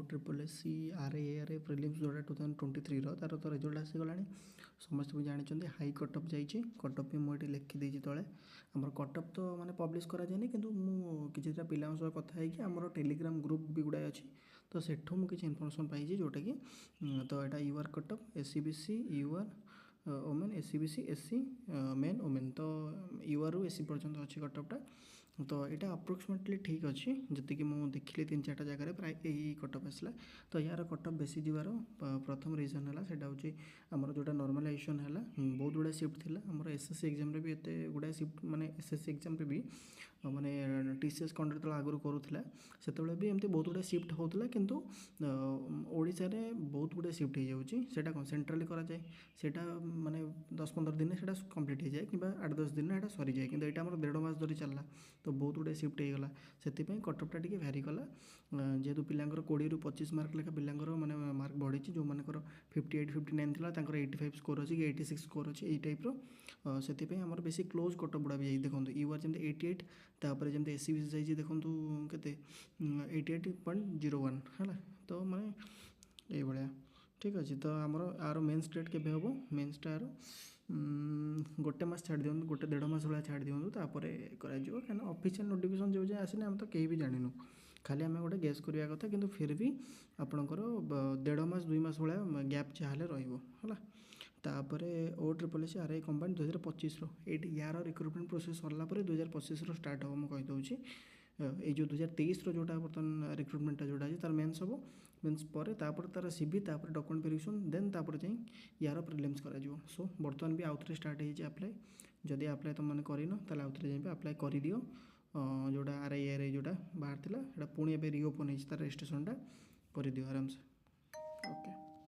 Triple S C R A prelims जोड़ा 2023 तार तो रिजल्ट आसीगला समस्त भी जानते हाई कटअप जाइए कटअप भी मुझे लिखिदे तले आम कटअप तो माने पब्लिश कराए कि मुझे पिला सह कथा है आम टेलीग्राम ग्रुप भी गुड़ाए अच्छी तो सेठू मुझे किसी इनफर्मेशन पाई जोटा कि तो यहाँ UR cutoff SCBC UR women SCBC SC men women तो यूआर रु एससी पर्यंत अच्छी कटअपटा तो यहाँ अप्रोक्सीमेटली ठीक अच्छी जी मुझे देखिली 3-4 जगह प्राय यही कटअप आसला तो यार कटअप बेसी जीवार प्रथम रिजन है सेटा हूँ आमर जोटा नॉर्मलाइजेशन है बहुत गुड़ा शिफ्ट थी आमर एसएससी एग्जाम भी एत गुड़ा शिफ्ट माने एसएससी एग्जाम भी माने टीसीएस कंडक्ट आगुरी करूला से भी एमती बहुत गुड़ा शिफ्ट होता किंतु ओडिशा रे बहुत गुड़ा शिफ्ट हो जाऊँगा कौन सेंट्राली कराए सेटा माने 10-15 दिन से कंप्लीट हो जाए कि 8-10 दिन में सरी जाए कि यहाँ आम 1.5 मास धरी चलला तो बहुत गुड़ा शिफ्ट होगा से कटअपटा टी भैरी कला जेहेतु पिलांकर 20-25 मार्क लेखा पिलांकर माने मार्क बढ़ी जो मानकर 58-59 था 85 स्कोर अच्छी 86 स्कोर अच्छी यही टाइप्र से आमर बेसी क्लोज कटअप गुड़ा भी देखो यूआर जमी 88 तापर जमी एससीबीसी जाइए देखो के 88.01 है तो माने ये भाया ठीक अच्छे तो आमर आर मेन्स डेट के हम मेन्सटा आर गोटे मास छाड़ दिखाँ 1.5 मास भाया छाड़ दिखाँ तापर कहीं ऑफिशियल नोटिफिकेशन जो जाए आसने आम तो कहीं भी जानू खाली आम गोटे गैस करवा कथा कि फिर भी आपणकर 1.5 मास 2 मास भाया गैप जहाँ रहा तापर ओ ट्रिपल एस आरआई कंबाइंड 2025 ये यार रिक्रुटमेंट प्रोसेस सरला 2025 स्टार्ट हम मुझे कहीदे ये जो 2023 जोटा बर्तमान रिक्रुटमेंटा जोटा है तार मेन्स हम मेन्स पर तार सीवी तापर डॉक्यूमेंट वेरिफिकेशन देन तापर जाई यार प्रिलिम्स करा सो बर्तमान भी आउथरे स्टार्ट हो अप्लाई जदि अप्लाई तुम मैंने करन ताले आउथरे जाइए अप्लाई कर दियो जोटा आरआई जोटा बाहर था पुणी ए रिओपन हो तार रजिस्ट्रेशनटा कर दियो आराम से।